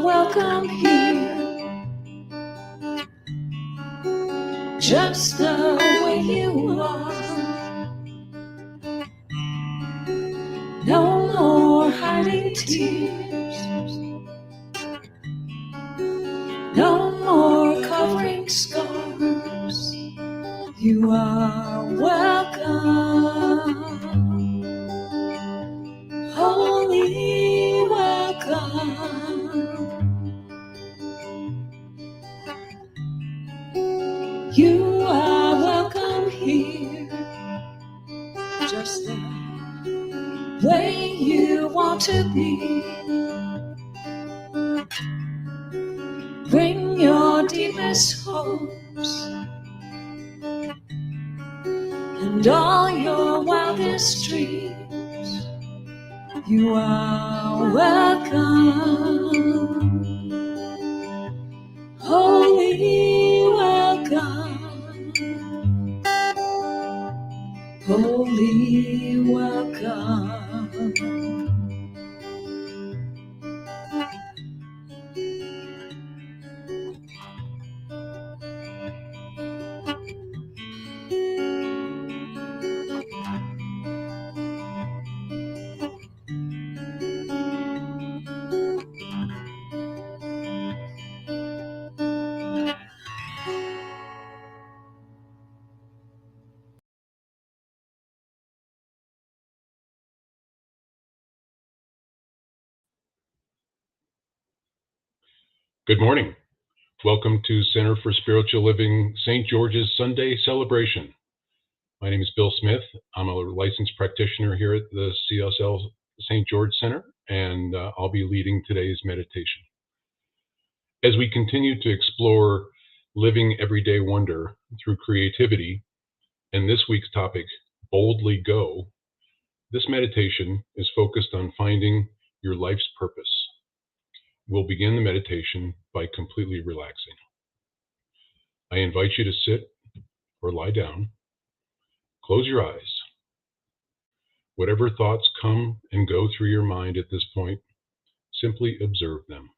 welcome here, just the way you are. No more hiding tears, no more covering scars. You are welcome, holy welcome. You are welcome here, just the way you want to be. Bring your deepest hopes and all your wildest dreams. You are welcome, holy welcome, holy welcome. Good morning. Welcome to Center for Spiritual Living St. George's Sunday Celebration. My name is Bill Smith. I'm a licensed practitioner here at the CSL St. George Center, and I'll be leading today's meditation. As we continue to explore living everyday wonder through creativity, and this week's topic, Boldly Go, this meditation is focused on finding your life's purpose. We'll begin the meditation by completely relaxing. I invite you to sit or lie down. Close your eyes. Whatever thoughts come and go through your mind at this point, simply observe them.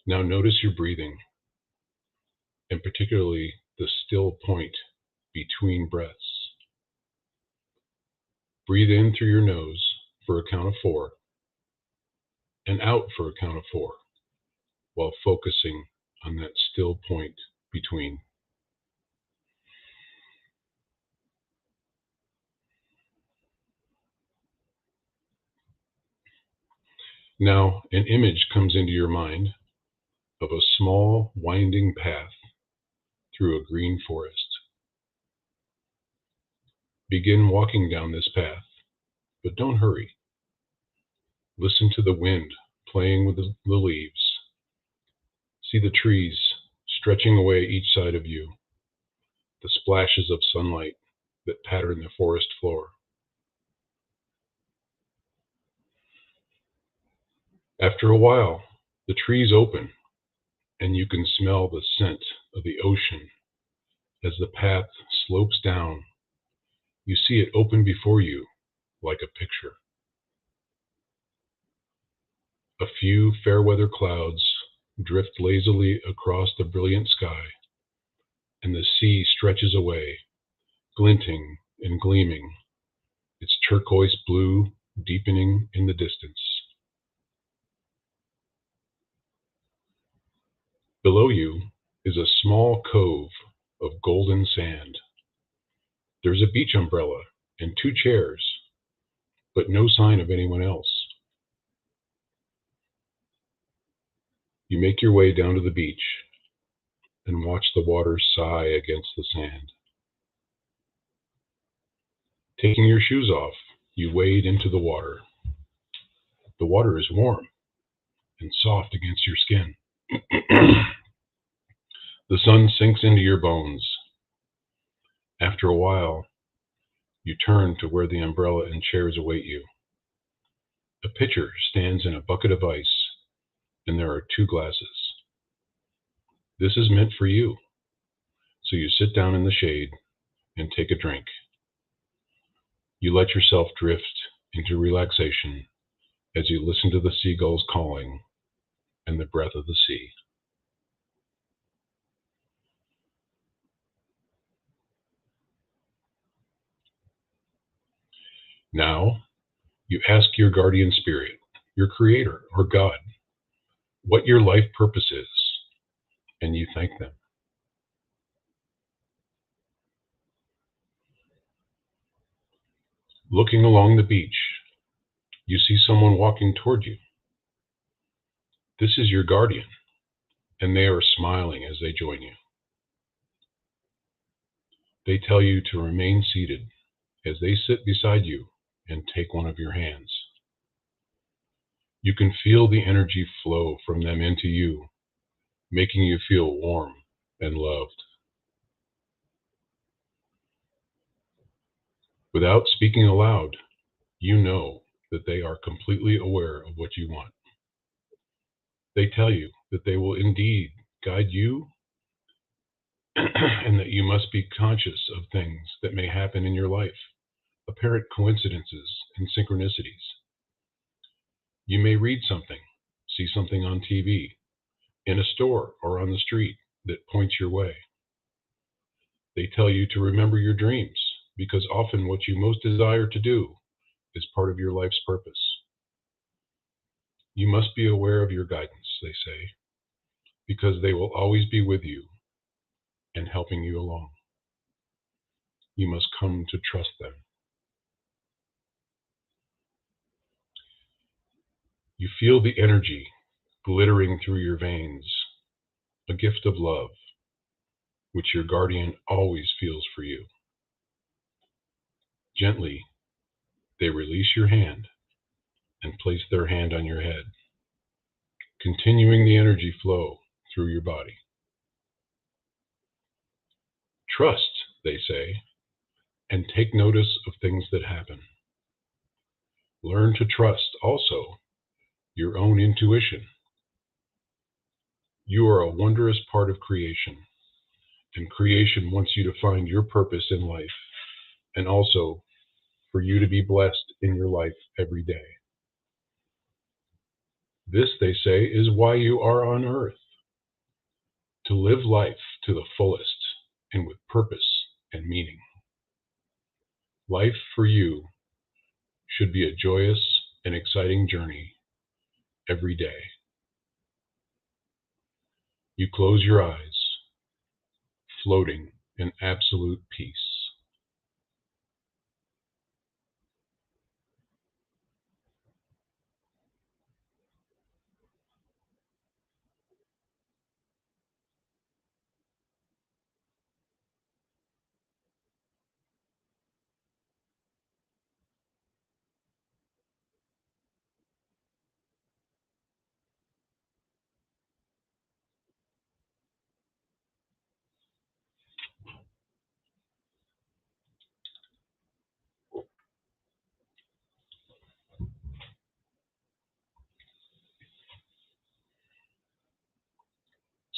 Now notice your breathing, and particularly the still point between breaths. Breathe in through your nose for a count of 4, and out for a count of 4, while focusing on that still point between. Now, an image comes into your mind of a small winding path through a green forest. Begin walking down this path, but don't hurry. Listen to the wind playing with the leaves. See the trees stretching away each side of you, the splashes of sunlight that pattern the forest floor. After a while, the trees open, and you can smell the scent of the ocean as the path slopes down. You see it open before you like a picture. A few fair weather clouds drift lazily across the brilliant sky, and the sea stretches away, glinting and gleaming, its turquoise blue deepening in the distance. Below you is a small cove of golden sand. There's a beach umbrella and 2 chairs, but no sign of anyone else. You make your way down to the beach and watch the water sigh against the sand. Taking your shoes off, you wade into the water. The water is warm and soft against your skin. The sun sinks into your bones. After a while, you turn to where the umbrella and chairs await you. A pitcher stands in a bucket of ice, and there are 2 glasses. This is meant for you, so you sit down in the shade and take a drink. You let yourself drift into relaxation as you listen to the seagulls calling and the breath of the sea. Now, you ask your guardian spirit, your creator, or God, what your life purpose is, and you thank them. Looking along the beach, you see someone walking toward you. This is your guardian, and they are smiling as they join you. They tell you to remain seated as they sit beside you and take one of your hands. You can feel the energy flow from them into you, making you feel warm and loved. Without speaking aloud, you know that they are completely aware of what you want. They tell you that they will indeed guide you and that you must be conscious of things that may happen in your life, apparent coincidences and synchronicities. You may read something, see something on TV, in a store or on the street that points your way. They tell you to remember your dreams, because often what you most desire to do is part of your life's purpose. You must be aware of your guidance, they say, because they will always be with you and helping you along. You must come to trust them. You feel the energy glittering through your veins, a gift of love, which your guardian always feels for you. Gently, they release your hand and place their hand on your head, continuing the energy flow through your body. Trust, they say, and take notice of things that happen. Learn to trust also your own intuition. You are a wondrous part of creation, and creation wants you to find your purpose in life, and also for you to be blessed in your life every day. This, they say, is why you are on earth, to live life to the fullest and with purpose and meaning. Life for you should be a joyous and exciting journey every day. You close your eyes, floating in absolute peace.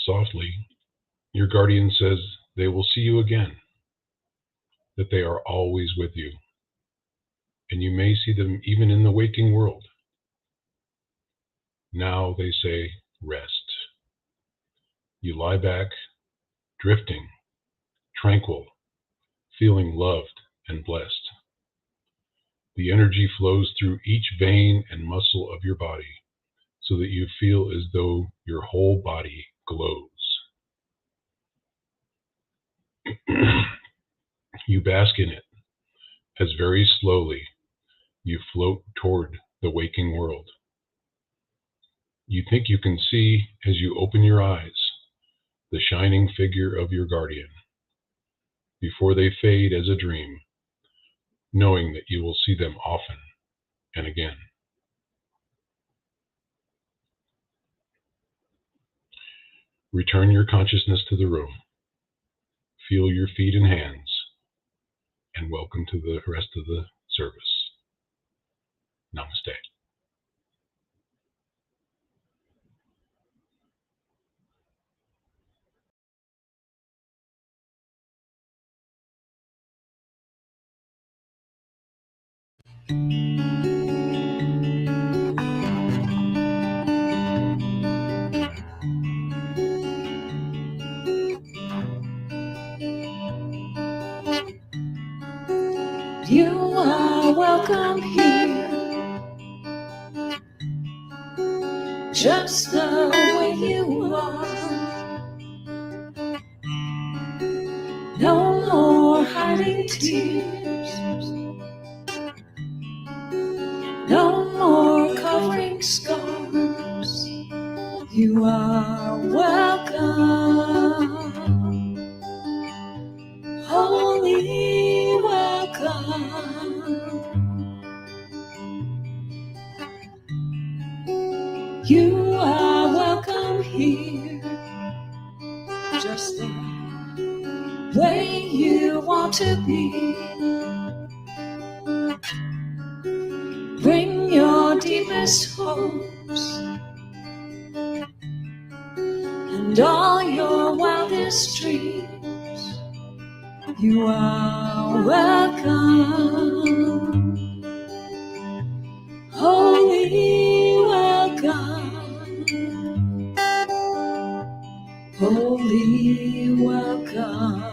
Softly, your guardian says they will see you again, that they are always with you, and you may see them even in the waking world. Now, they say, rest. You lie back, drifting, tranquil, feeling loved and blessed. The energy flows through each vein and muscle of your body so that you feel as though your whole body glows. You bask in it as very slowly you float toward the waking world. You think you can see, as you open your eyes, the shining figure of your guardian before they fade as a dream, knowing that you will see them often and again. Return your consciousness to the room. Feel your feet and hands, and welcome to the rest of the service. Namaste. You are welcome here, just the way you are. No more hiding tears, no more covering scars. You are welcome, holy welcome. You are welcome here, just the way you want to be. Bring your deepest hopes and all your wildest dreams. You are welcome, holy welcome, holy welcome.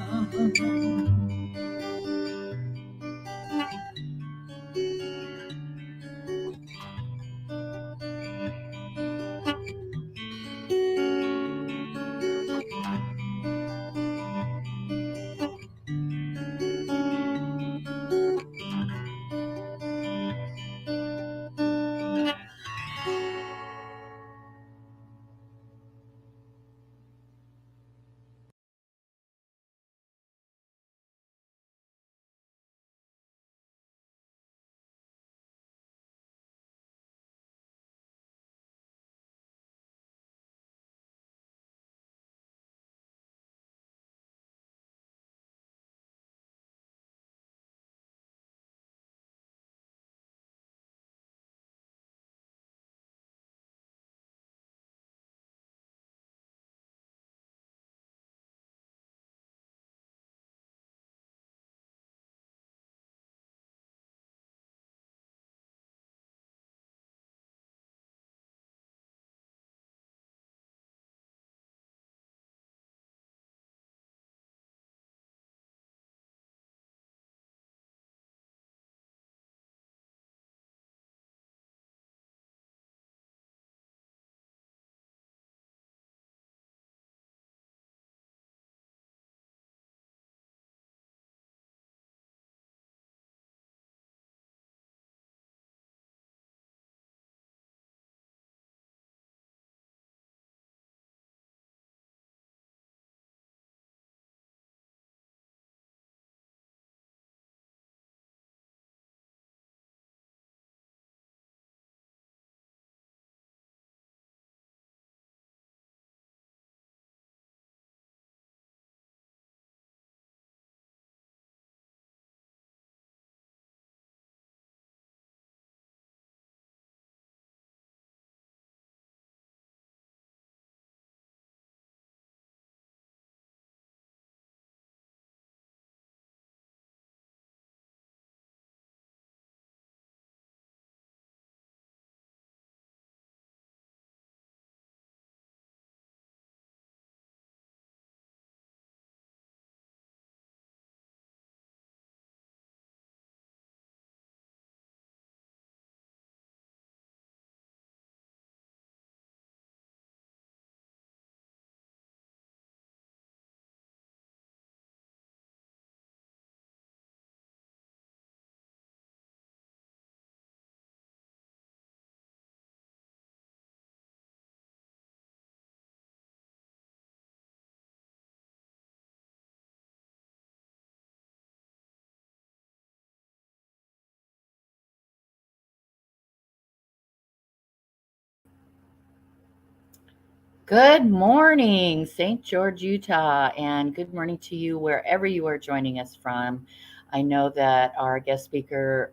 Good morning, St. George, Utah, and good morning to you wherever you are joining us from. I know that our guest speaker,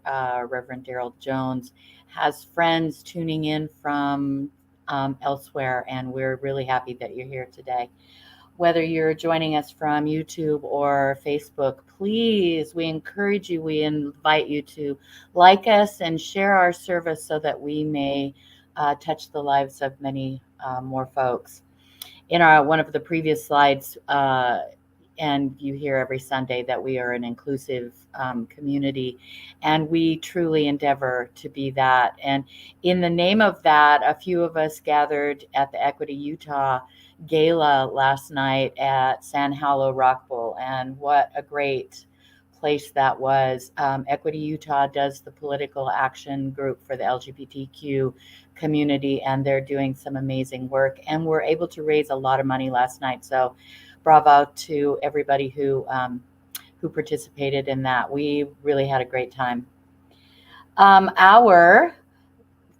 Reverend Daryl Jones, has friends tuning in from elsewhere, and we're really happy that you're here today. Whether you're joining us from YouTube or Facebook, please, we encourage you, we invite you to like us and share our service so that we may touch the lives of many more folks. In one of the previous slides, and you hear every Sunday that we are an inclusive community, and we truly endeavor to be that. And in the name of that, a few of us gathered at the Equity Utah Gala last night at San Paulo Rock Bowl, and what a great place that was. Equity Utah does the political action group for the LGBTQ community, and they're doing some amazing work, and we're able to raise a lot of money last night. So bravo to everybody who participated in that. We really had a great time. Our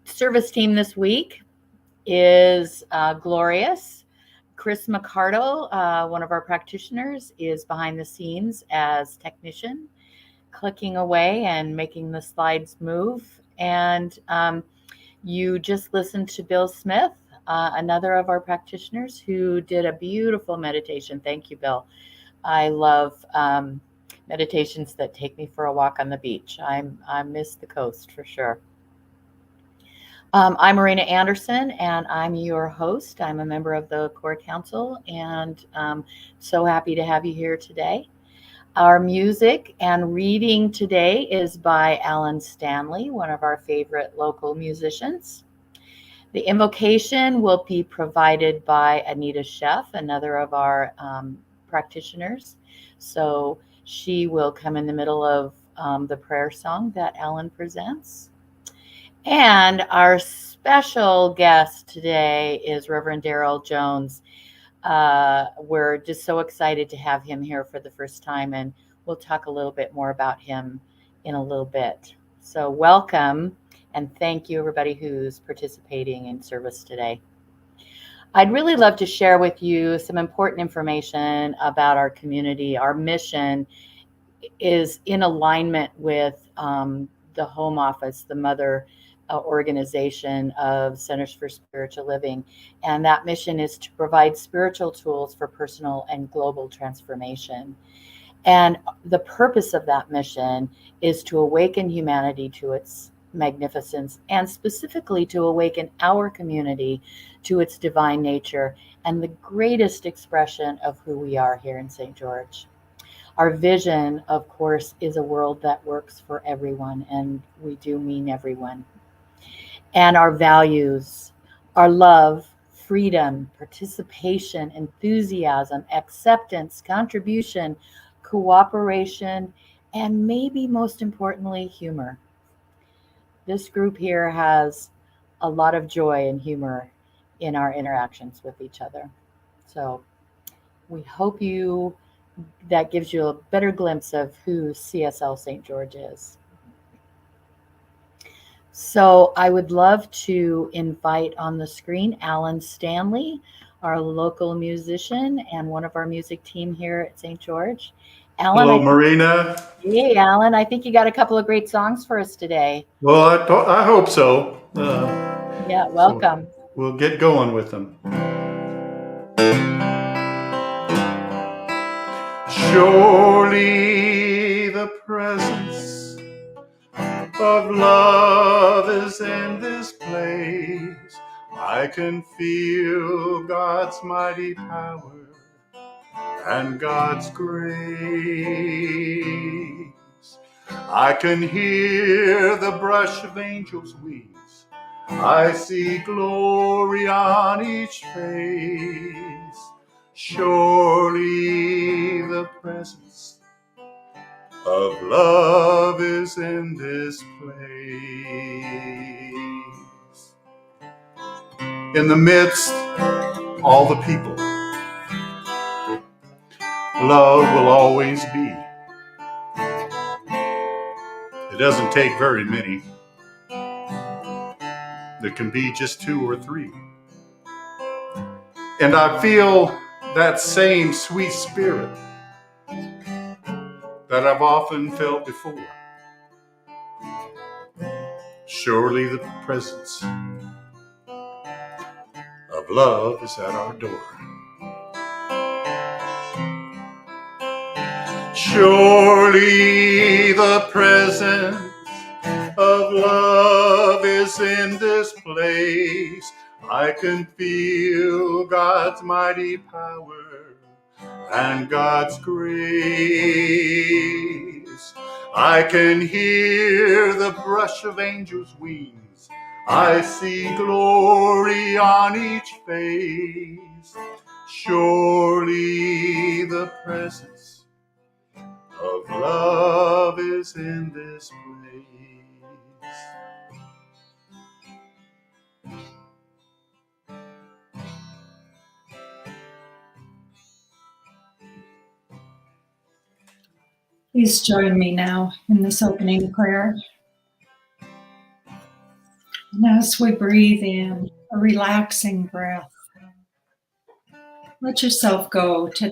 service team this week is glorious. Chris McCardle, one of our practitioners, is behind the scenes as technician, clicking away and making the slides move. And you just listened to Bill Smith, another of our practitioners, who did a beautiful meditation. Thank you, Bill. I love meditations that take me for a walk on the beach. I miss the coast for sure. I'm Marina Anderson, and I'm your host. I'm a member of the Core Council, and so happy to have you here today. Our music and reading today is by Alan Stanley, one of our favorite local musicians. The invocation will be provided by Anita Sheff, another of our practitioners. So she will come in the middle of the prayer song that Alan presents. And our special guest today is Reverend Darrell Jones. We're just so excited to have him here for the first time, and we'll talk a little bit more about him in a little bit. So welcome, and thank you everybody who's participating in service today. I'd really love to share with you some important information about our community. Our mission is in alignment with the home office, the mother organization of Centers for Spiritual Living. And that mission is to provide spiritual tools for personal and global transformation. And the purpose of that mission is to awaken humanity to its magnificence, and specifically to awaken our community to its divine nature and the greatest expression of who we are here in St. George. Our vision, of course, is a world that works for everyone, and we do mean everyone. And our values are love, freedom, participation, enthusiasm, acceptance, contribution, cooperation, and maybe most importantly, humor. This group here has a lot of joy and humor in our interactions with each other. So we hope that gives you a better glimpse of who CSL St. George is. So I would love to invite on the screen Alan Stanley, our local musician and one of our music team here at St. George. Alan, hello, Marina. Hey, Alan. I think you got a couple of great songs for us today. Well, I hope so. Yeah, welcome. So we'll get going with them. Surely the presence of love is in this place. I can feel God's mighty power and God's grace. I can hear the brush of angels' wings. I see glory on each face. Surely the presence of love is in this place. In the midst, all the people, love will always be. It doesn't take very many. There can be just 2 or 3. And I feel that same sweet spirit that I've often felt before. Surely the presence of love is at our door. Surely the presence of love is in this place. I can feel God's mighty power and God's grace. I can hear the brush of angels' wings. I see glory on each face. Surely the presence of love is in this place. Please join me now in this opening prayer. And as we breathe in a relaxing breath, let yourself go to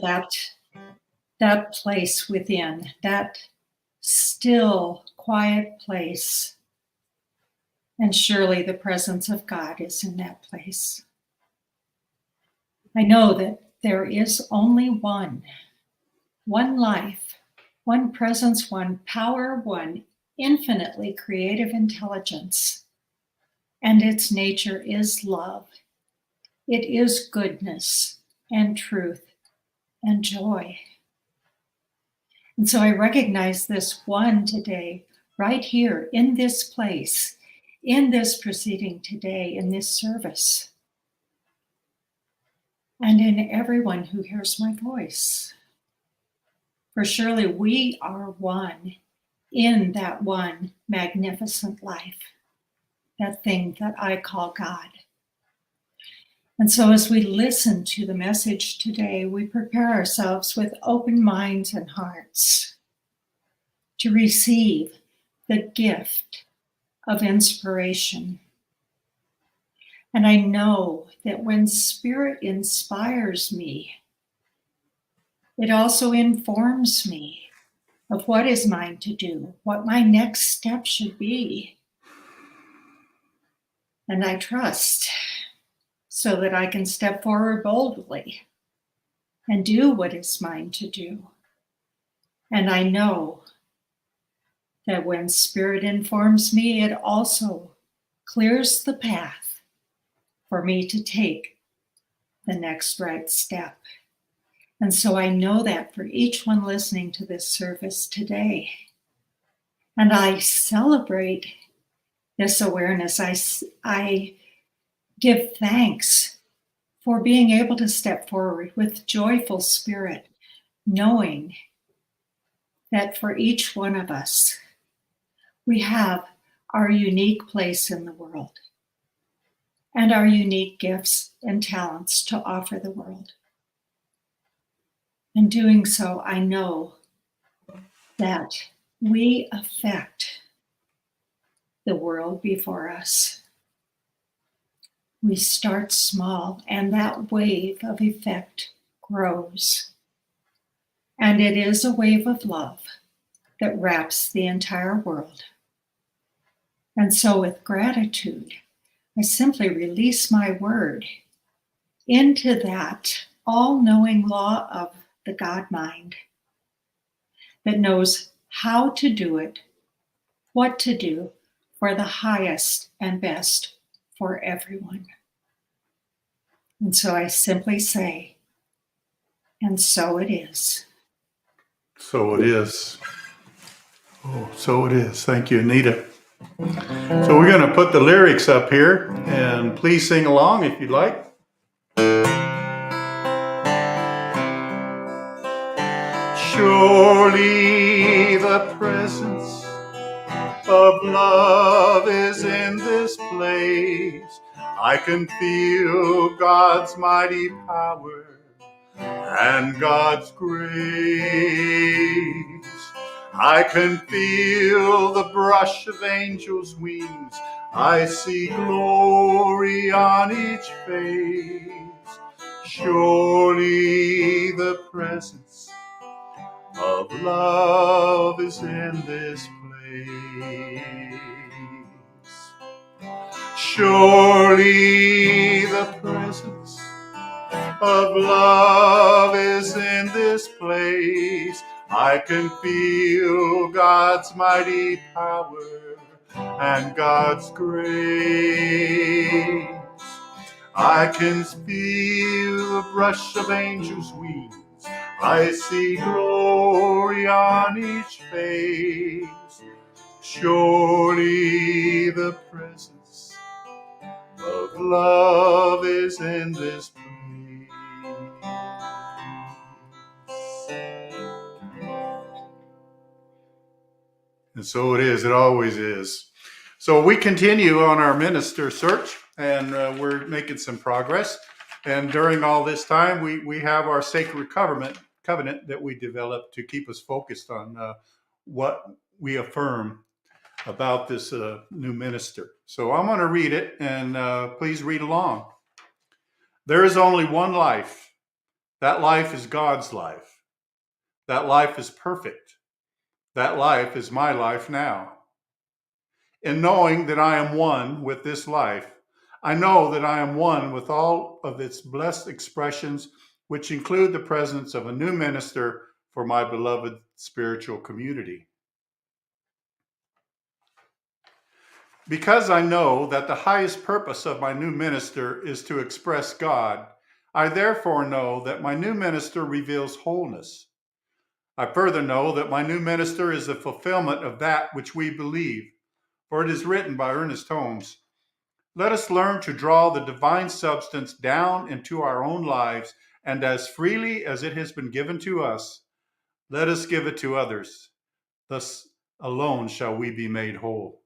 that place within, that still, quiet place. And surely the presence of God is in that place. I know that there is only one life, one presence, one power, one infinitely creative intelligence. And its nature is love. It is goodness and truth and joy. And so I recognize this one today, right here in this place, in this proceeding today, in this service, and in everyone who hears my voice. For surely we are one in that one magnificent life, that thing that I call God. And so as we listen to the message today, we prepare ourselves with open minds and hearts to receive the gift of inspiration. And I know that when Spirit inspires me, it also informs me of what is mine to do, what my next step should be. And I trust so that I can step forward boldly and do what is mine to do. And I know that when Spirit informs me, it also clears the path for me to take the next right step. And so I know that for each one listening to this service today. And I celebrate this awareness. I give thanks for being able to step forward with joyful spirit, knowing that for each one of us, we have our unique place in the world and our unique gifts and talents to offer the world. In doing so, I know that we affect the world before us. We start small, and that wave of effect grows. And it is a wave of love that wraps the entire world. And so with gratitude, I simply release my word into that all-knowing law of the God mind that knows how to do it, what to do for the highest and best for everyone. And so I simply say, and so it is. So it is. Oh, so it is. Thank you, Anita. So we're going to put the lyrics up here, and please sing along if you'd like. Surely the presence of love is in this place. I can feel God's mighty power and God's grace. I can feel the brush of angels' wings. I see glory on each face. Surely the presence of love is in this place. Surely the presence of love is in this place. I can feel God's mighty power and God's grace. I can feel the brush of angels' wings. I see glory on each face. Surely the presence of love is in this place. And so it is, it always is. So we continue on our minister search, and we're making some progress. And during all this time, we have our sacred covenant that we developed to keep us focused on what we affirm about this new minister. So I'm going to read it, and please read along. There is only one life. That life is God's life. That life is perfect. That life is my life now. In knowing that I am one with this life, I know that I am one with all of its blessed expressions, which include the presence of a new minister for my beloved spiritual community. Because I know that the highest purpose of my new minister is to express God, I therefore know that my new minister reveals wholeness. I further know that my new minister is the fulfillment of that which we believe, for it is written by Ernest Holmes, "Let us learn to draw the divine substance down into our own lives, and as freely as it has been given to us, let us give it to others. Thus alone shall we be made whole."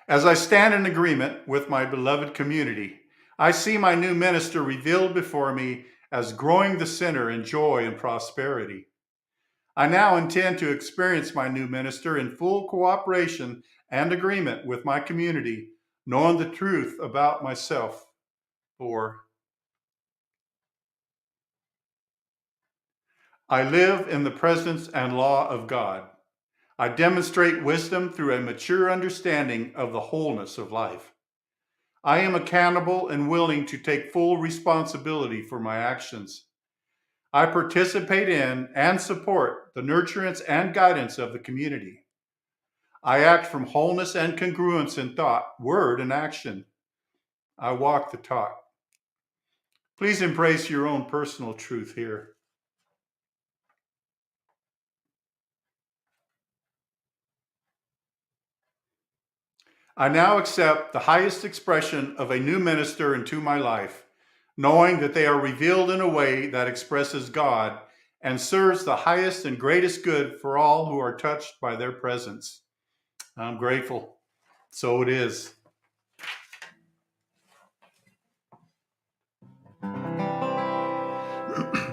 As I stand in agreement with my beloved community, I see my new minister revealed before me as growing the sinner in joy and prosperity. I now intend to experience my new minister in full cooperation and agreement with my community, knowing the truth about myself. For I live in the presence and law of God. I demonstrate wisdom through a mature understanding of the wholeness of life. I am accountable and willing to take full responsibility for my actions. I participate in and support the nurturance and guidance of the community. I act from wholeness and congruence in thought, word, and action. I walk the talk. Please embrace your own personal truth here. I now accept the highest expression of a new minister into my life, knowing that they are revealed in a way that expresses God and serves the highest and greatest good for all who are touched by their presence. I'm grateful. So it is.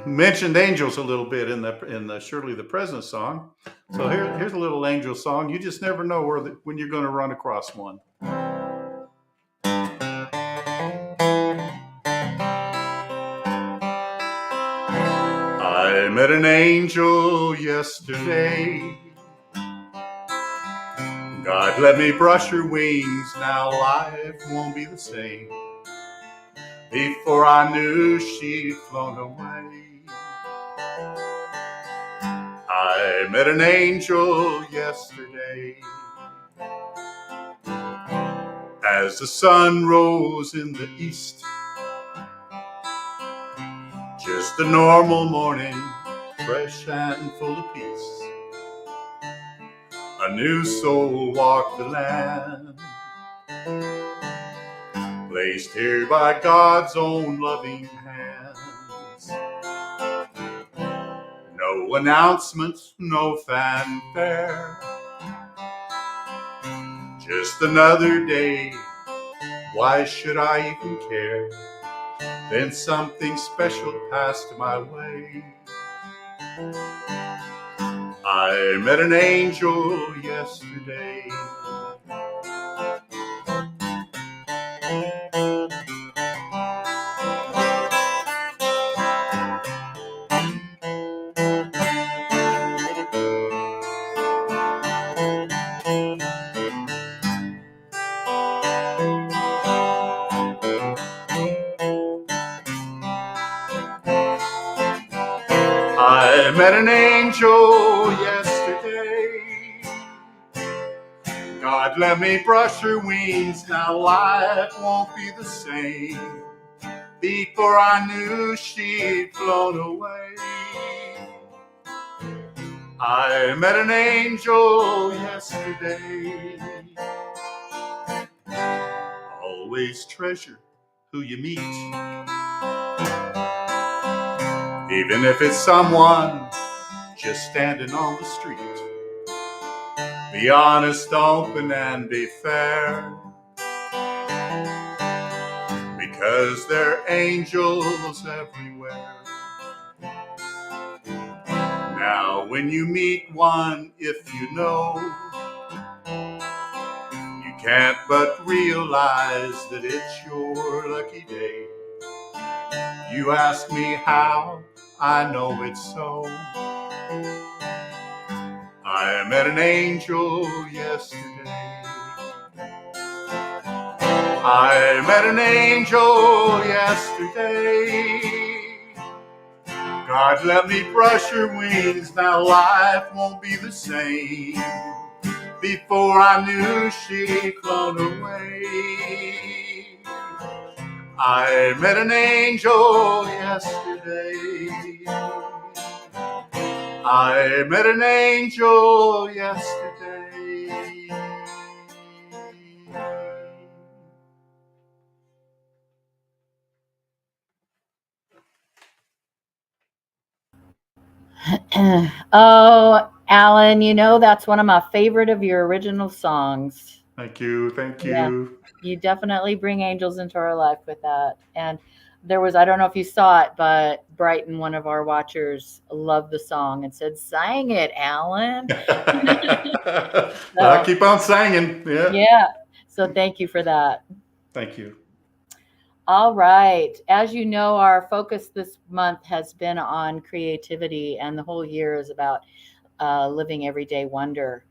Mentioned angels a little bit in the Surely the Presence song. So here's a little angel song. You just never know when you're going to run across one. I met an angel yesterday. God let me brush her wings. Now life won't be the same. Before I knew she'd flown away. I met an angel yesterday. As the sun rose in the east, just a normal morning, fresh and full of peace. A new soul walked the land, placed here by God's own loving hands. No announcements, no fanfare, just another day. Why should I even care? Then something special passed my way. I met an angel yesterday. I met an angel yesterday. God let me brush her wings. Now life won't be the same. before I knew she'd flown away. I met an angel yesterday. Always treasure who you meet, even if it's someone just standing on the street. Be honest, open, and be fair, because there are angels everywhere. Now when you meet one, if you know, you can't but realize that it's your lucky day. You ask me how, I know it's so. I met an angel yesterday. I met an angel yesterday. God, let me brush her wings, now life won't be the same. Before I knew she'd flown away. I met an angel yesterday. I met an angel yesterday. Oh, Alan, you know, that's one of my favorite of your original songs. Thank you, thank Yeah. you. You definitely bring angels into our life with that. And there was, I don't know if you saw it, but Brighton, one of our watchers, loved the song and said, "Sang it, Alan." I keep on singing. Yeah. Yeah. So thank you for that. Thank you. All right. As you know, our focus this month has been on creativity, and the whole year is about living everyday wonder.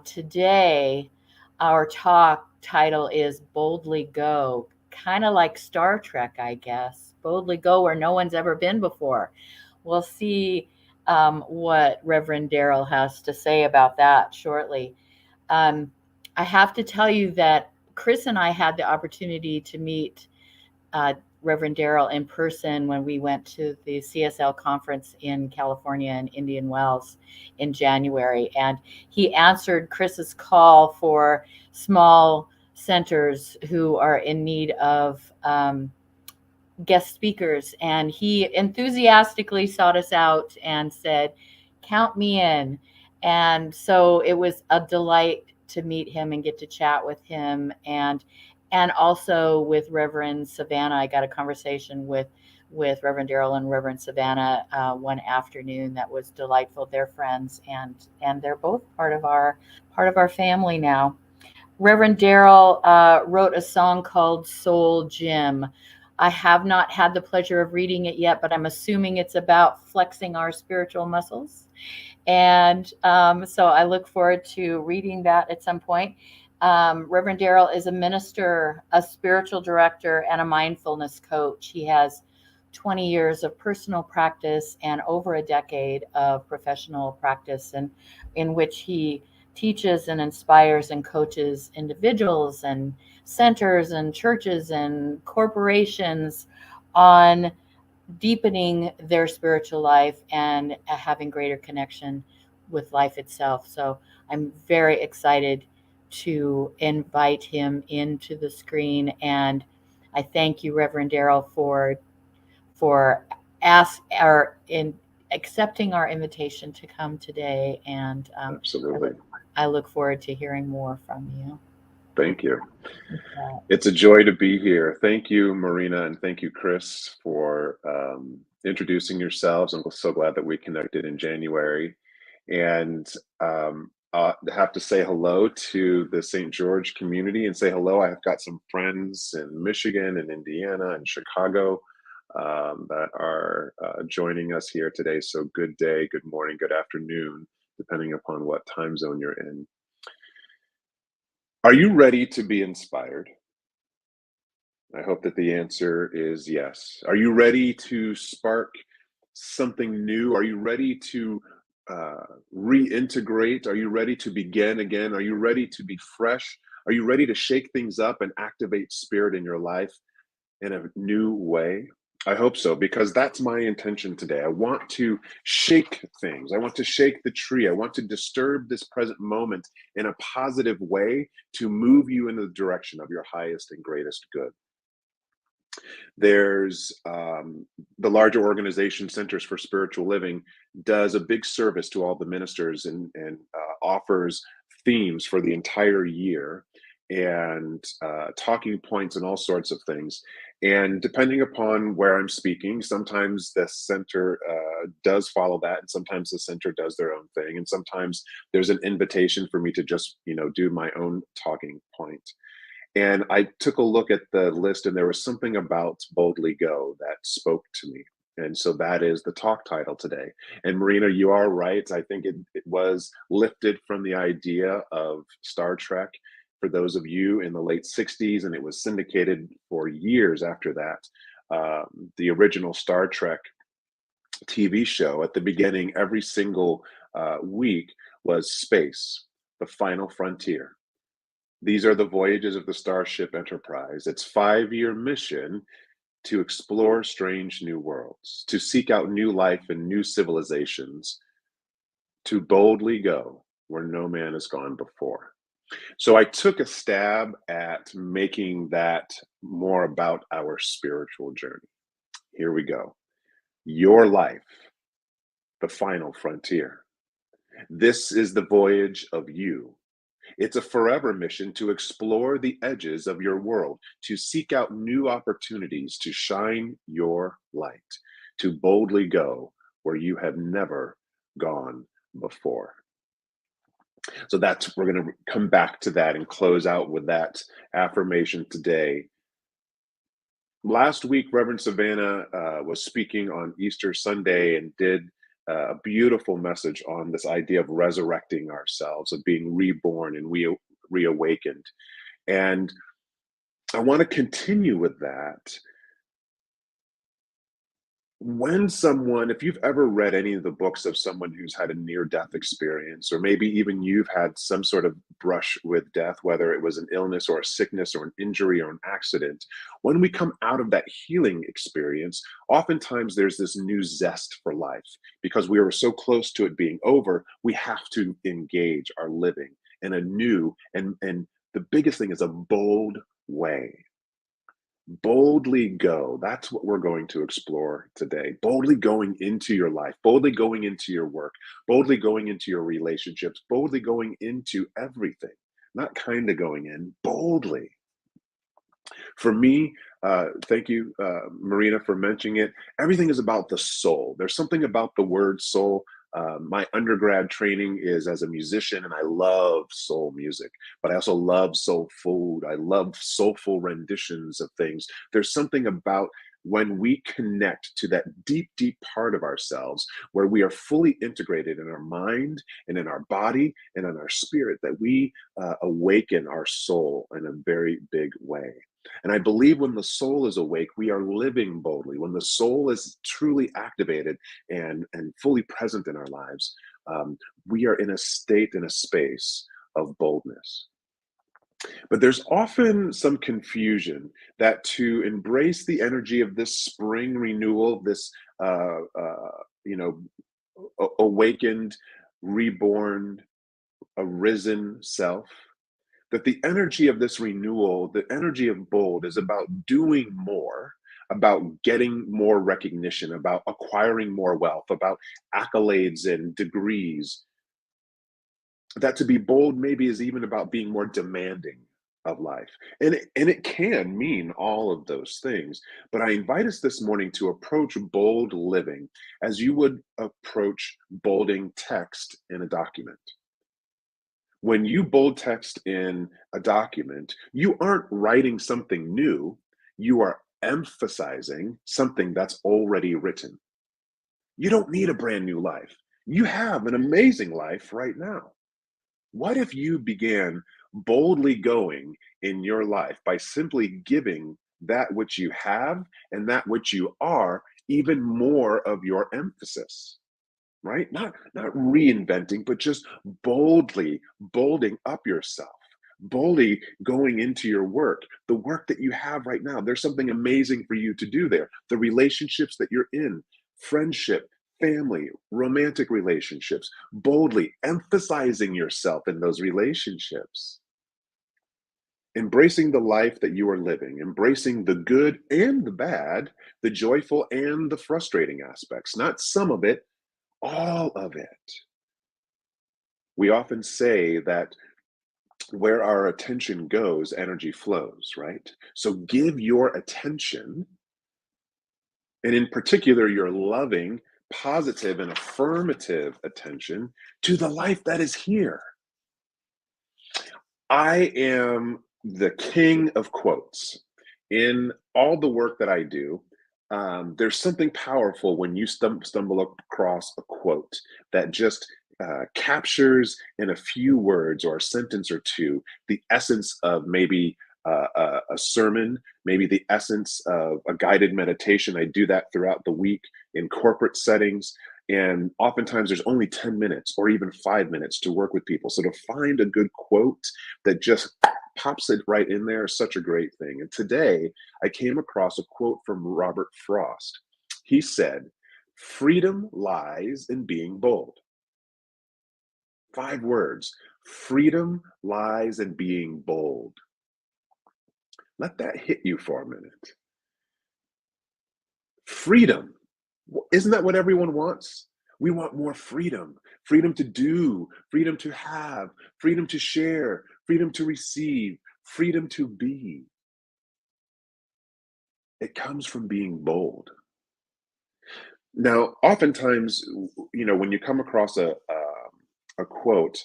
Today, our talk title is Boldly Go, kind of like Star Trek, I guess. Boldly go where no one's ever been before. We'll see what Reverend Daryl has to say about that shortly. I have to tell you that Chris and I had the opportunity to meet Reverend Darrell in person when we went to the CSL conference in California in Indian Wells in January. And he answered Chris's call for small centers who are in need of guest speakers. And he enthusiastically sought us out and said, "Count me in." And so it was a delight to meet him and get to chat with him. And also with Reverend Savannah, I got a conversation with Reverend Darrell and Reverend Savannah one afternoon that was delightful. They're friends, and they're both part of our family now. Reverend Darrell wrote a song called Soul Gym. I have not had the pleasure of reading it yet, but I'm assuming it's about flexing our spiritual muscles. And so I look forward to reading that at some point. Reverend Darrell is a minister, a spiritual director, and a mindfulness coach. He has 20 years of personal practice and over a decade of professional practice, and in which he teaches and inspires and coaches individuals and centers and churches and corporations on deepening their spiritual life and having greater connection with life itself. So I'm very excited to invite him into the screen, and I thank you, Reverend Darrell, for accepting our invitation to come today. And absolutely, I look forward to hearing more from you. Thank you. It's a joy to be here. Thank you, Marina, and thank you, Chris, for introducing yourselves. I'm so glad that we connected in January. And I have to say hello to the St. George community and say hello. I've got some friends in Michigan and Indiana and Chicago that are joining us here today. So good day, good morning, good afternoon, depending upon what time zone you're in. Are you ready to be inspired? I hope that the answer is yes. Are you ready to spark something new? Are you ready to reintegrate? Are you ready to begin again? Are you ready to be fresh? Are you ready to shake things up and activate spirit in your life? in a new way? I hope so, because that's my intention today. I want to shake things. I want to shake the tree. I want to disturb this present moment in a positive way to move you in the direction of your highest and greatest good. There's the larger organization, Centers for Spiritual Living, does a big service to all the ministers and offers themes for the entire year and talking points and all sorts of things. And depending upon where I'm speaking, sometimes the center does follow that, and sometimes the center does their own thing, and sometimes there's an invitation for me to just, do my own talking point. And I took a look at the list, and there was something about Boldly Go that spoke to me. And so that is the talk title today. And Marina, you are right. I think it was lifted from the idea of Star Trek for those of you in the late 60s, and it was syndicated for years after that. The original Star Trek TV show at the beginning, every single week, was Space, the Final Frontier. These are the voyages of the Starship Enterprise. Its 5-year mission to explore strange new worlds, to seek out new life and new civilizations, to boldly go where no man has gone before. So I took a stab at making that more about our spiritual journey. Here we go. Your life, the final frontier. This is the voyage of you. It's a forever mission to explore the edges of your world, to seek out new opportunities, to shine your light, to boldly go where you have never gone before. So we're going to come back to that and close out with that affirmation today. Last week, Reverend Savannah was speaking on Easter Sunday and did a beautiful message on this idea of resurrecting ourselves, of being reborn and reawakened. And I want to continue with that. If you've ever read any of the books of someone who's had a near-death experience, or maybe even you've had some sort of brush with death, whether it was an illness or a sickness or an injury or an accident, when we come out of that healing experience, oftentimes there's this new zest for life. Because we were so close to it being over, we have to engage our living in a new, and the biggest thing is a bold way. Boldly go. That's what we're going to explore today. Boldly going into your life, boldly going into your work, boldly going into your relationships, boldly going into everything. Not kind of going in, boldly. For me, thank you, Marina, for mentioning it. Everything is about the soul. There's something about the word soul. My undergrad training is as a musician, and I love soul music, but I also love soul food. I love soulful renditions of things. There's something about when we connect to that deep, deep part of ourselves where we are fully integrated in our mind and in our body and in our spirit, that we awaken our soul in a very big way. And I believe when the soul is awake, we are living boldly. When the soul is truly activated and fully present in our lives, we are in a space of boldness. But there's often some confusion that to embrace the energy of this spring renewal, this awakened, reborn, arisen self, that the energy of this renewal, the energy of bold, is about doing more, about getting more recognition, about acquiring more wealth, about accolades and degrees. That to be bold maybe is even about being more demanding of life. And it can mean all of those things. But I invite us this morning to approach bold living as you would approach bolding text in a document. When you bold text in a document, you aren't writing something new, you are emphasizing something that's already written. You don't need a brand new life. You have an amazing life right now. What if you began boldly going in your life by simply giving that which you have and that which you are even more of your emphasis? Right? Not reinventing, but just bolding up yourself, boldly going into your work, the work that you have right now. There's something amazing for you to do there. The relationships that you're in, friendship, family, romantic relationships, boldly emphasizing yourself in those relationships. Embracing the life that you are living, embracing the good and the bad, the joyful and the frustrating aspects, not some of it, all of it. We often say that where our attention goes, energy flows, right? So give your attention, and in particular, your loving, positive, and affirmative attention to the life that is here. I am the king of quotes. In all the work that I do, there's something powerful when you stumble across a quote that just captures in a few words or a sentence or two the essence of maybe a sermon, maybe the essence of a guided meditation. I do that throughout the week in corporate settings. And oftentimes there's only 10 minutes or even 5 minutes to work with people. So to find a good quote that just pops it right in there is such a great thing. And today I came across a quote from Robert Frost. He said, "Freedom lies in being bold." 5 words. Freedom lies in being bold. Let that hit you for a minute. Freedom. Isn't that what everyone wants? We want more freedom. Freedom to do, freedom to have, freedom to share, freedom to receive, freedom to be. It comes from being bold. Now, oftentimes, when you come across a quote,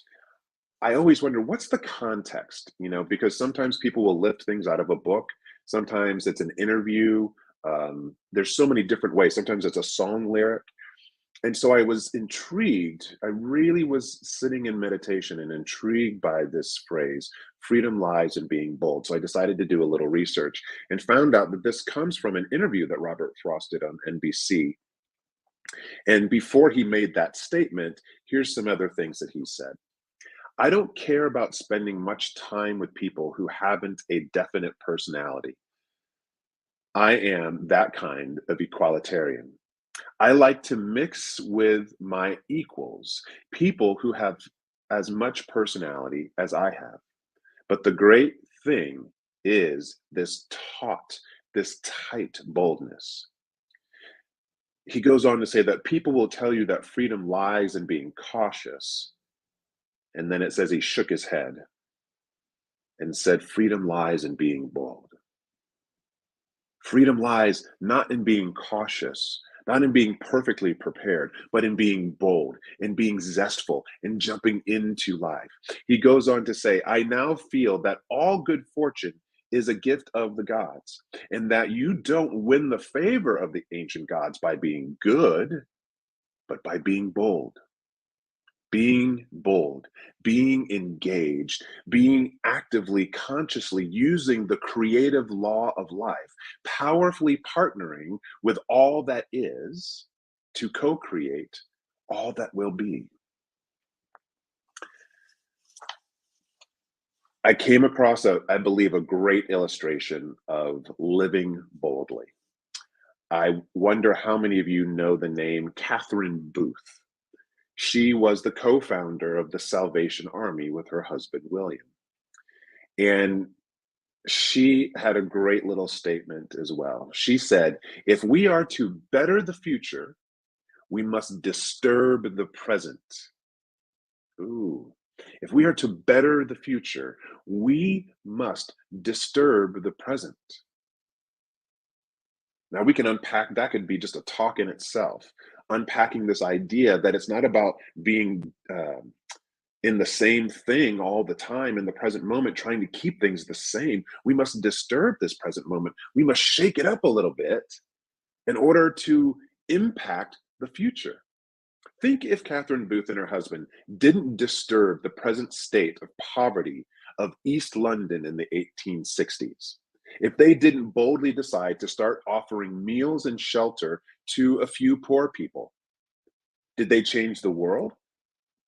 I always wonder, what's the context? Because sometimes people will lift things out of a book. Sometimes it's an interview. There's so many different ways. Sometimes it's a song lyric. And so I was intrigued. I really was sitting in meditation and intrigued by this phrase, freedom lies in being bold. So I decided to do a little research and found out that this comes from an interview that Robert Frost did on NBC. And before he made that statement, here's some other things that he said. "I don't care about spending much time with people who haven't a definite personality. I am that kind of equalitarian. I like to mix with my equals, people who have as much personality as I have. But the great thing is this tight boldness." He goes on to say that people will tell you that freedom lies in being cautious. And then it says he shook his head and said, freedom lies in being bold. Freedom lies not in being cautious, not in being perfectly prepared, but in being bold, in being zestful, in jumping into life. He goes on to say, "I now feel that all good fortune is a gift of the gods, and that you don't win the favor of the ancient gods by being good, but by being bold." Being bold, being engaged, being actively, consciously using the creative law of life, powerfully partnering with all that is to co-create all that will be. I came across, I believe, a great illustration of living boldly. I wonder how many of you know the name Catherine Booth. She was the co-founder of the Salvation Army with her husband, William. And she had a great little statement as well. She said, "If we are to better the future, we must disturb the present." Ooh. If we are to better the future, we must disturb the present. Now we can unpack, that could be just a talk in itself, unpacking this idea that it's not about being in the same thing all the time in the present moment, trying to keep things the same. We must disturb this present moment. We must shake it up a little bit in order to impact the future. Think if Catherine Booth and her husband didn't disturb the present state of poverty of East London in the 1860s. If they didn't boldly decide to start offering meals and shelter to a few poor people. Did they change the world?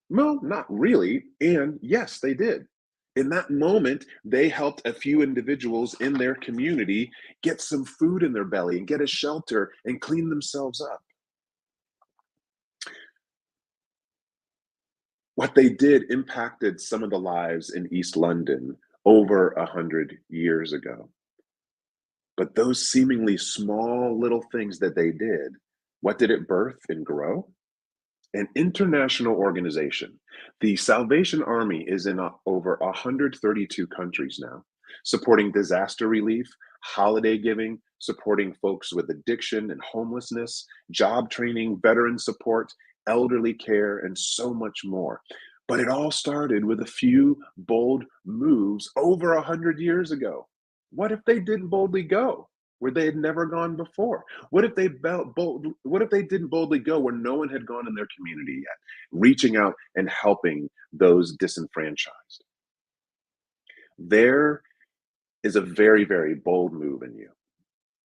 No, not really. And yes, they did. In that moment, they helped a few individuals in their community get some food in their belly and get a shelter and clean themselves up. What they did impacted some of the lives in East London over 100 years ago. But those seemingly small little things that they did, what did it birth and grow? An international organization. The Salvation Army is in over 132 countries now, supporting disaster relief, holiday giving, supporting folks with addiction and homelessness, job training, veteran support, elderly care, and so much more. But it all started with a few bold moves over 100 years ago. What if they didn't boldly go where they had never gone before? What if they didn't boldly go where no one had gone in their community yet, reaching out and helping those disenfranchised? There is a very, very bold move in you.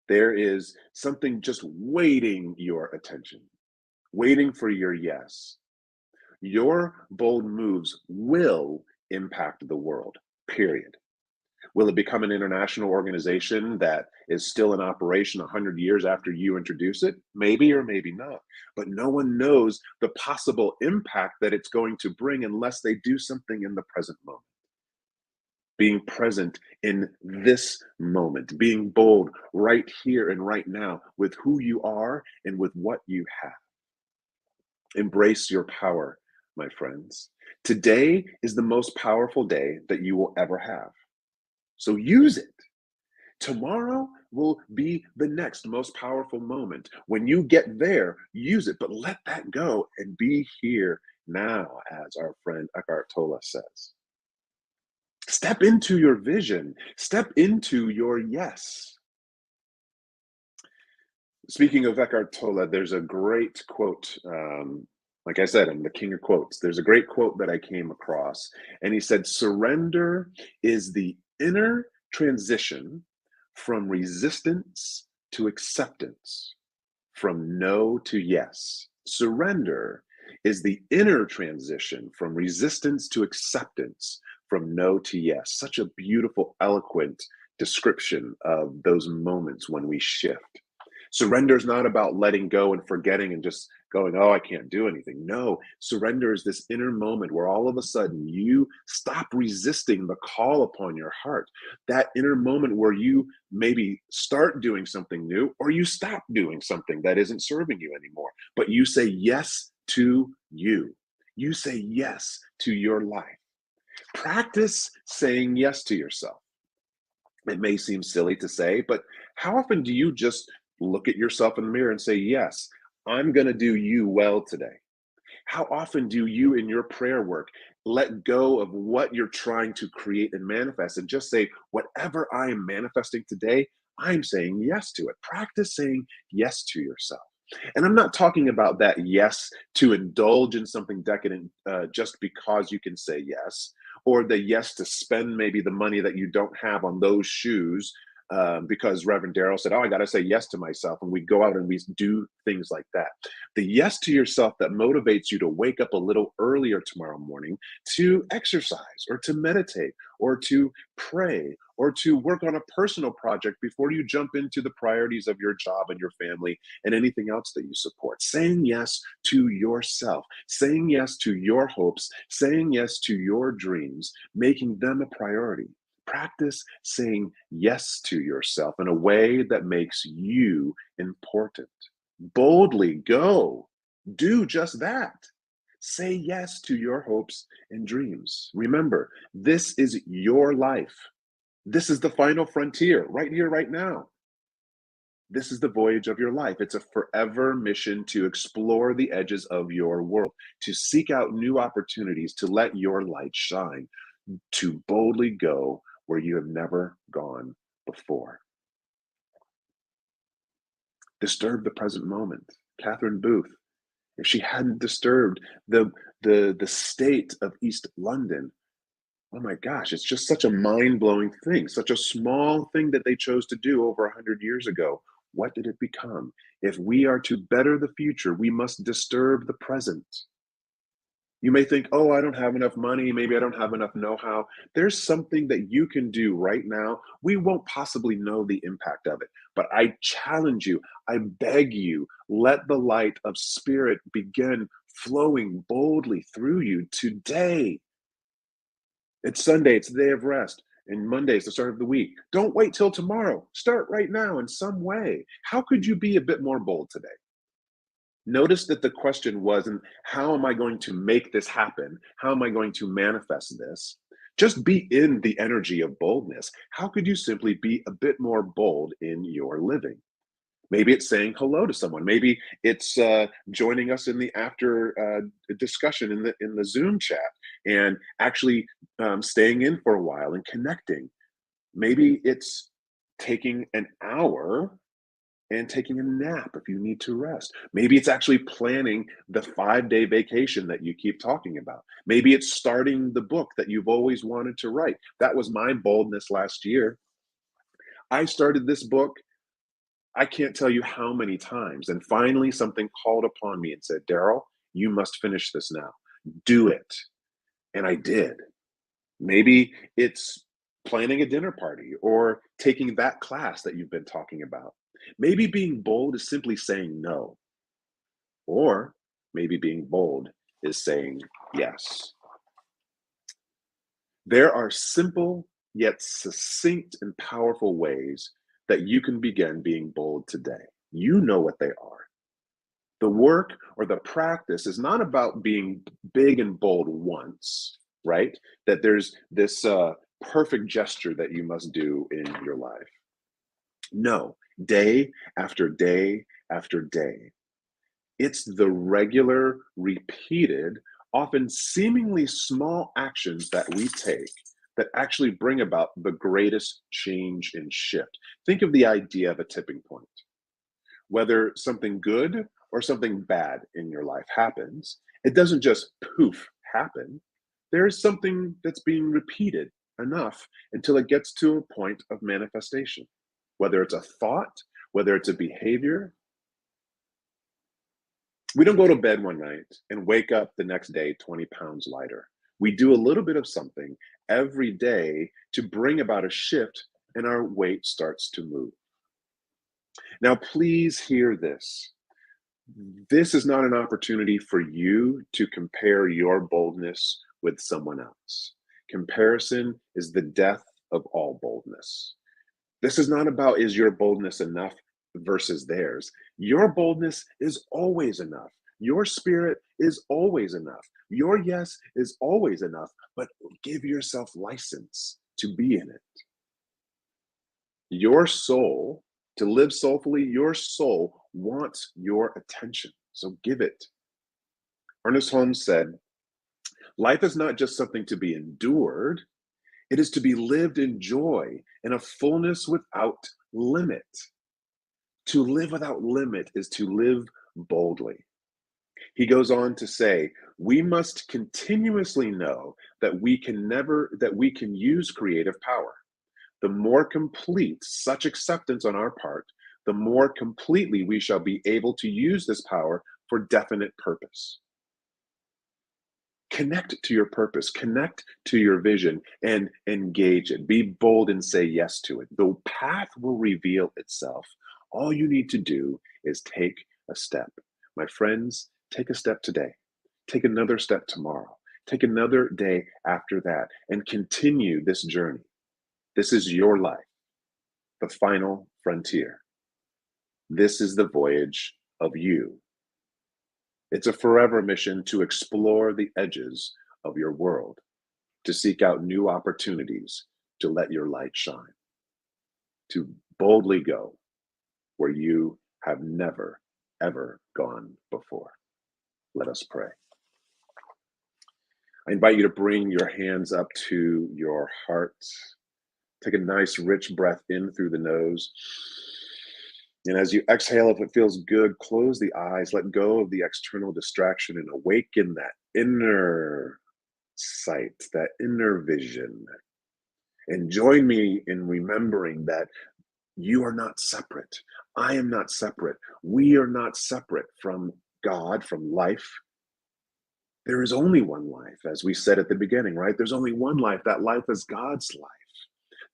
There is something just waiting your attention, waiting for your yes. Your bold moves will impact the world, period. Will it become an international organization that is still in operation 100 years after you introduce it? Maybe or maybe not. But no one knows the possible impact that it's going to bring unless they do something in the present moment. Being present in this moment, being bold right here and right now with who you are and with what you have. Embrace your power, my friends. Today is the most powerful day that you will ever have. So use it. Tomorrow will be the next most powerful moment. When you get there, use it, but let that go and be here now, as our friend Eckhart Tolle says. Step into your vision. Step into your yes. Speaking of Eckhart Tolle, there's a great quote. Like I said, I'm the king of quotes. There's a great quote that I came across, and he said, "Surrender is the inner transition from resistance to acceptance, from no to yes." Surrender is the inner transition from resistance to acceptance, from no to yes. Such a beautiful, eloquent description of those moments when we shift. Surrender is not about letting go and forgetting and just going, oh, I can't do anything. No, surrender is this inner moment where all of a sudden you stop resisting the call upon your heart. That inner moment where you maybe start doing something new or you stop doing something that isn't serving you anymore. But you say yes to you. You say yes to your life. Practice saying yes to yourself. It may seem silly to say, but how often do you just look at yourself in the mirror and say, yes, I'm going to do you well today? How often do you in your prayer work let go of what you're trying to create and manifest and just say, whatever I am manifesting today, I'm saying yes to it. Practice saying yes to yourself. And I'm not talking about that yes to indulge in something decadent just because you can say yes, or the yes to spend maybe the money that you don't have on those shoes because Reverend Daryl said, oh, I got to say yes to myself. And we go out and we do things like that. The yes to yourself that motivates you to wake up a little earlier tomorrow morning to exercise or to meditate or to pray or to work on a personal project before you jump into the priorities of your job and your family and anything else that you support. Saying yes to yourself, saying yes to your hopes, saying yes to your dreams, making them a priority. Practice saying yes to yourself in a way that makes you important. Boldly go. Do just that. Say yes to your hopes and dreams. Remember, this is your life. This is the final frontier, right here, right now. This is the voyage of your life. It's a forever mission to explore the edges of your world, to seek out new opportunities, to let your light shine, to boldly go where you have never gone before. Disturb the present moment. Catherine Booth, if she hadn't disturbed the state of East London, oh my gosh, it's just such a mind-blowing thing, such a small thing that they chose to do over 100 years ago. What did it become? If we are to better the future, we must disturb the present. You may think, oh, I don't have enough money. Maybe I don't have enough know-how. There's something that you can do right now. We won't possibly know the impact of it, but I challenge you, I beg you, let the light of spirit begin flowing boldly through you today. It's Sunday, it's the day of rest, and Monday is the start of the week. Don't wait till tomorrow. Start right now in some way. How could you be a bit more bold today? Notice that the question wasn't, how am I going to make this happen? How am I going to manifest this? Just be in the energy of boldness. How could you simply be a bit more bold in your living? Maybe it's saying hello to someone. Maybe it's joining us in the after discussion in the Zoom chat and actually staying in for a while and connecting. Maybe it's taking an hour and taking a nap if you need to rest. Maybe it's actually planning the 5-day vacation that you keep talking about. Maybe it's starting the book that you've always wanted to write. That was my boldness last year. I started this book, I can't tell you how many times. And finally, something called upon me and said, Daryl, you must finish this now. Do it. And I did. Maybe it's planning a dinner party or taking that class that you've been talking about. Maybe being bold is simply saying no. Or maybe being bold is saying yes. There are simple yet succinct and powerful ways that you can begin being bold today. You know what they are. The work or the practice is not about being big and bold once, right? That there's this perfect gesture that you must do in your life. No, day after day after day. It's the regular, repeated, often seemingly small actions that we take that actually bring about the greatest change and shift. Think of the idea of a tipping point. Whether something good or something bad in your life happens, it doesn't just poof happen. There is something that's being repeated enough until it gets to a point of manifestation. Whether it's a thought, whether it's a behavior. We don't go to bed one night and wake up the next day 20 pounds lighter. We do a little bit of something every day to bring about a shift, and our weight starts to move. Now, please hear this. This is not an opportunity for you to compare your boldness with someone else. Comparison is the death of all boldness. This is not about, is your boldness enough versus theirs. Your boldness is always enough. Your spirit is always enough. Your yes is always enough, but give yourself license to be in it. Your soul, to live soulfully, your soul wants your attention, so give it. Ernest Holmes said, life is not just something to be endured, it is to be lived in joy and a fullness without limit. To live without limit is to live boldly. He goes on to say, we must continuously know that we can use creative power. The more complete such acceptance on our part, the more completely we shall be able to use this power for definite purpose. Connect to your purpose, connect to your vision, and engage it. Be bold and say yes to it. The path will reveal itself. All you need to do is take a step. My friends, take a step today. Take another step tomorrow. Take another day after that, and continue this journey. This is your life, the final frontier. This is the voyage of you. It's a forever mission to explore the edges of your world, to seek out new opportunities, to let your light shine, to boldly go where you have never, ever gone before. Let us pray. I invite you to bring your hands up to your heart. Take a nice, rich breath in through the nose. And as you exhale, if it feels good, close the eyes, let go of the external distraction, and awaken that inner sight, that inner vision. And join me in remembering that you are not separate. I am not separate. We are not separate from God, from life. There is only one life, as we said at the beginning, right? There's only one life. That life is God's life.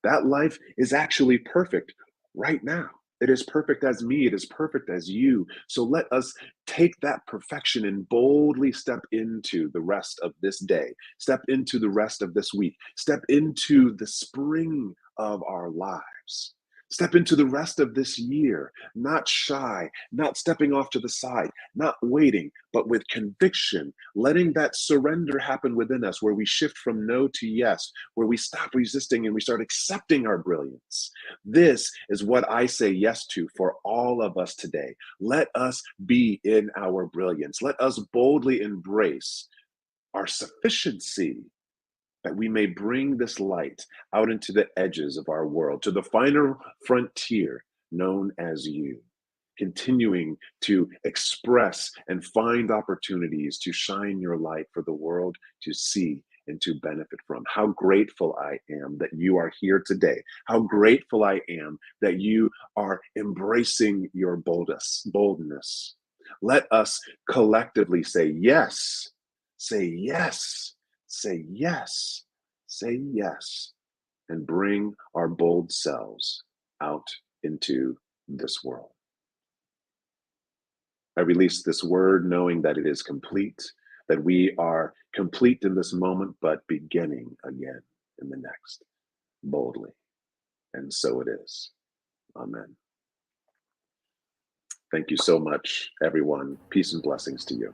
That life is actually perfect right now. It is perfect as me. It is perfect as you. So let us take that perfection and boldly step into the rest of this day, step into the rest of this week, step into the spring of our lives. Step into the rest of this year, not shy, not stepping off to the side, not waiting, but with conviction, letting that surrender happen within us where we shift from no to yes, where we stop resisting and we start accepting our brilliance. This is what I say yes to for all of us today. Let us be in our brilliance. Let us boldly embrace our sufficiency, that we may bring this light out into the edges of our world, to the final frontier known as you, continuing to express and find opportunities to shine your light for the world to see and to benefit from. How grateful I am that you are here today. How grateful I am that you are embracing your boldness. Let us collectively say yes, say yes, say yes, say yes, and bring our bold selves out into this world. I release this word knowing that it is complete, that we are complete in this moment, but beginning again in the next, boldly. And so it is. Amen. Thank you so much, everyone. Peace and blessings to you.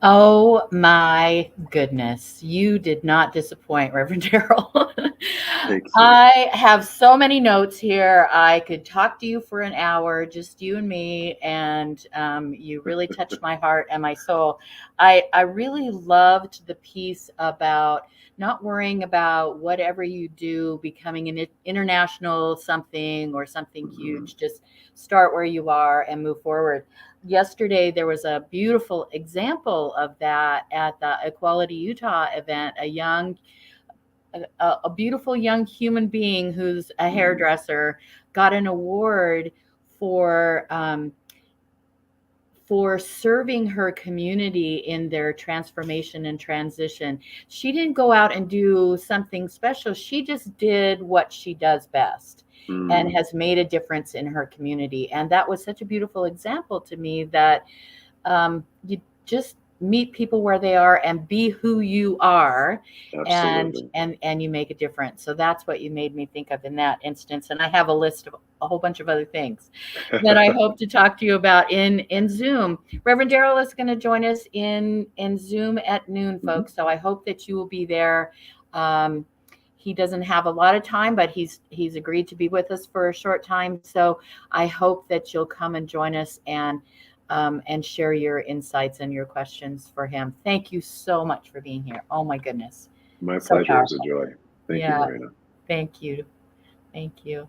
Oh my goodness. You did not disappoint, Reverend Darrell. Thank you. I have so many notes here. I could talk to you for an hour, just you and me, and you really touched my heart and my soul. I really loved the piece about not worrying about whatever you do, becoming an international something or something huge. Just start where you are and move forward. Yesterday, there was a beautiful example of that at the Equality Utah event. A beautiful young human being who's a hairdresser got an award for serving her community in their transformation and transition. She didn't go out and do something special. She just did what she does best and has made a difference in her community. And that was such a beautiful example to me that you just meet people where they are and be who you are. Absolutely. and you make a difference. So that's what you made me think of in that instance. And I have a list of a whole bunch of other things that I hope to talk to you about in Zoom. Reverend Darrell is going to join us in Zoom at noon, folks. So I hope that you will be there. He doesn't have a lot of time, but he's agreed to be with us for a short time. So I hope that you'll come and join us and share your insights and your questions for him. Thank you so much for being here. Oh my goodness. My So pleasure. It was a powerful. joy. Thank you, Yeah. Marina. Thank you. Thank you.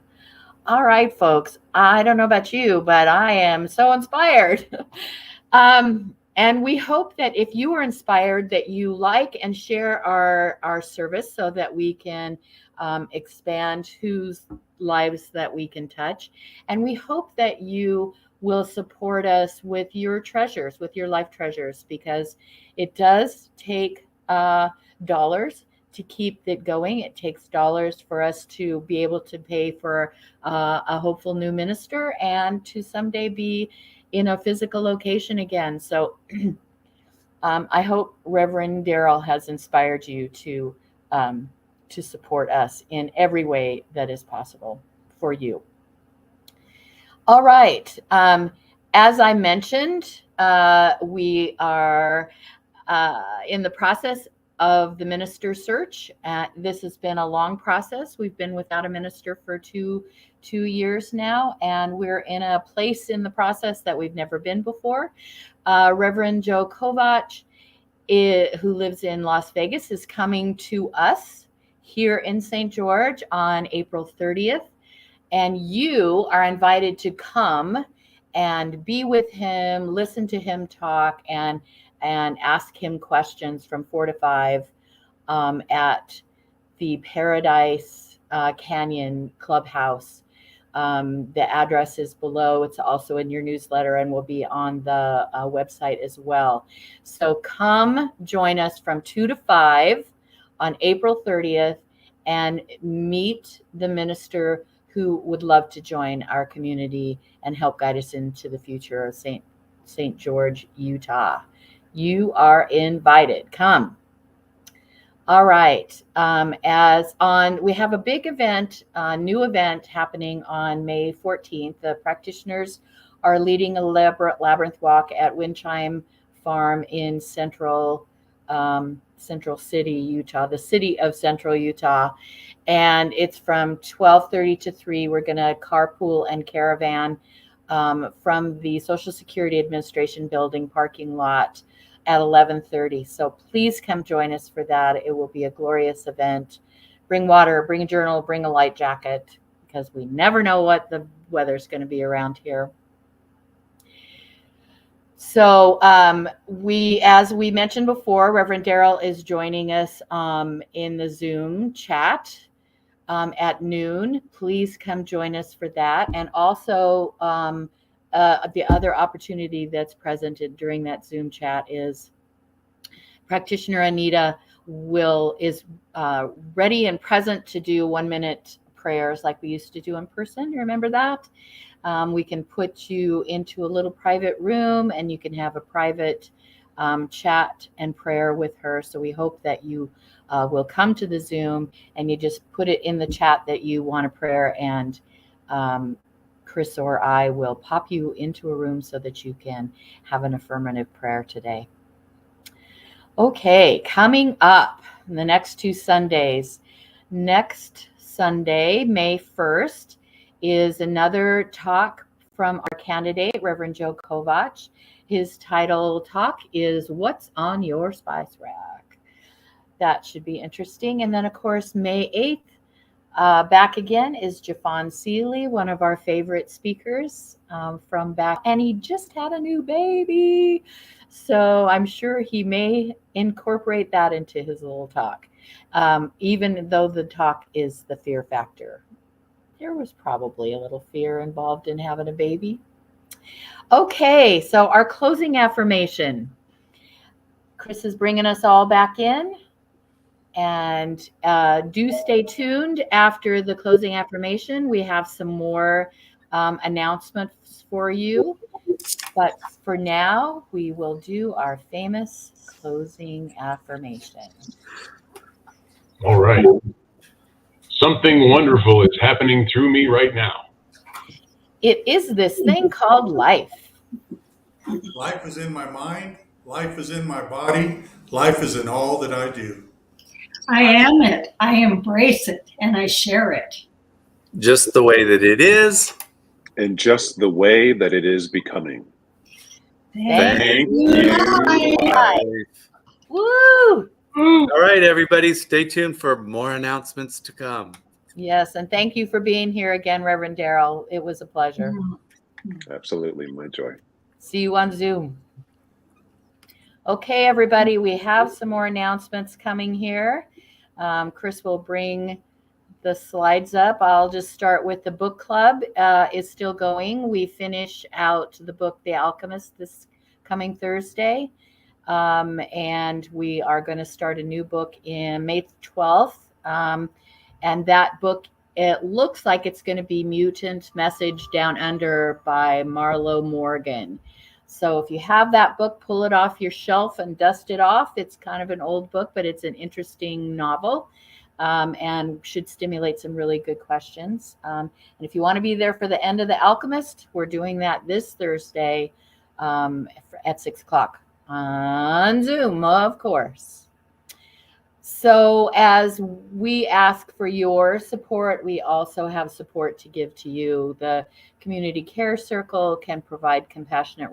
All right, folks. I don't know about you, but I am so inspired. And we hope that if you are inspired, that you like and share our service so that we can expand whose lives that we can touch. And we hope that you will support us with your treasures, with your life treasures, because it does take dollars to keep it going. It takes dollars for us to be able to pay for a hopeful new minister and to someday be in a physical location again. So I hope Reverend Daryl has inspired you to support us in every way that is possible for you. All right. As I mentioned, we are in the process of the minister search. This has been a long process. We've been without a minister for two years now, and we're in a place in the process that we've never been before. Reverend Joe Kovach, who lives in Las Vegas, is coming to us here in St. George on April 30th. And you are invited to come and be with him, listen to him talk, and ask him questions from 4 to 5 at the Paradise Canyon Clubhouse The address is below. It's also in your newsletter and will be on the website as well. So come join us from 2 to 5 on April 30th and meet the minister who would love to join our community and help guide us into the future of St. George, Utah. You are invited. Come. All right. We have a big event, new event happening on May 14th. The practitioners are leading a labyrinth walk at Chime Farm in Central City, Utah, the city of Central Utah. And it's from 12:30 to 3. We're going to carpool and caravan from the Social Security Administration building parking lot at 11:30. So please come join us for that. It will be a glorious event. Bring water, bring a journal, bring a light jacket, because we never know what the weather's going to be around here. So as we mentioned before, Reverend Darrell is joining us in the Zoom chat at noon. Please come join us for that. And also the other opportunity that's presented during that Zoom chat is practitioner Anita is ready and present to do 1-minute prayers like we used to do in person. You remember that? We can put you into a little private room and you can have a private chat and prayer with her. So we hope that you will come to the Zoom and you just put it in the chat that you want a prayer, and Chris or I will pop you into a room so that you can have an affirmative prayer today. Okay, coming up in the next 2 Sundays. Next Sunday, May 1st, is another talk from our candidate, Reverend Joe Kovach. His title talk is What's on Your Spice Rack? That should be interesting. And then, of course, May 8th, back again is Jafon Seeley, one of our favorite speakers from back. And he just had a new baby. So I'm sure he may incorporate that into his little talk, even though the talk is the fear factor. There was probably a little fear involved in having a baby. Okay, so our closing affirmation. Chris is bringing us all back in. And do stay tuned after the closing affirmation. We have some more announcements for you. But for now, we will do our famous closing affirmation. All right. Something wonderful is happening through me right now. It is this thing called life. Life is in my mind. Life is in my body. Life is in all that I do. I am it. I embrace it and I share it. Just the way that it is. And just the way that it is becoming. Thank you. Life. Woo! All right, everybody, stay tuned for more announcements to come. Yes, and thank you for being here again, Reverend Daryl. It was a pleasure. Absolutely, my joy. See you on Zoom. Okay, everybody, we have some more announcements coming here. Chris will bring the slides up. I'll just start with the book club is still going. We finish out the book, The Alchemist, this coming Thursday. And we are going to start a new book in May 12th. And that book, it looks like it's going to be Mutant Message Down Under by Marlo Morgan. So if you have that book, pull it off your shelf and dust it off. It's kind of an old book, but it's an interesting novel and should stimulate some really good questions. And if you want to be there for the end of The Alchemist, we're doing that this Thursday at 6 o'clock on Zoom, of course. So as we ask for your support, we also have support to give to you. The Community Care Circle can provide compassionate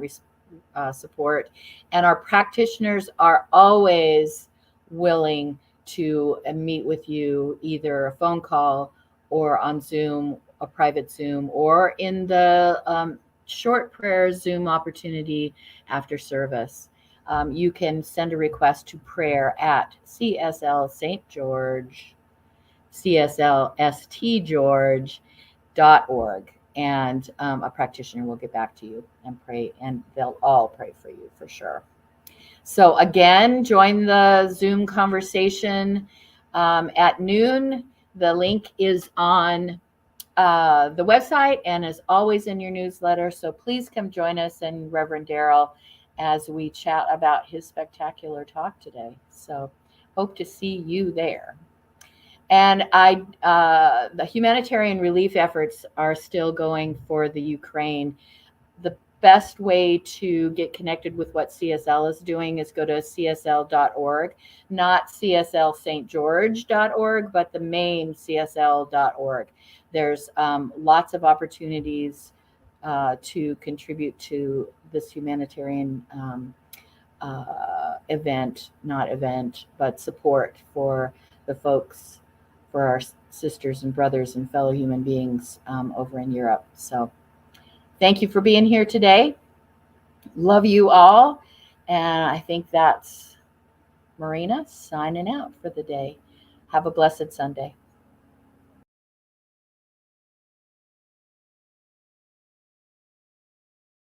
support, and our practitioners are always willing to meet with you, either a phone call or on Zoom, a private Zoom, or in the short prayer Zoom opportunity after service. You can send a request to prayer at CSL St. George, CSLST George and a practitioner will get back to you and pray, and they'll all pray for you for sure. So again, join the Zoom conversation at noon. The link is on the website and is always in your newsletter. So please come join us and Reverend Daryl as we chat about his spectacular talk today. So hope to see you there. And the humanitarian relief efforts are still going for the Ukraine. The best way to get connected with what CSL is doing is go to csl.org, not cslstgeorge.org, but the main csl.org. There's lots of opportunities to contribute to this humanitarian support for the folks, for our sisters and brothers and fellow human beings over in Europe. So thank you for being here today. Love you all. And I think that's Marina signing out for the day. Have a blessed Sunday.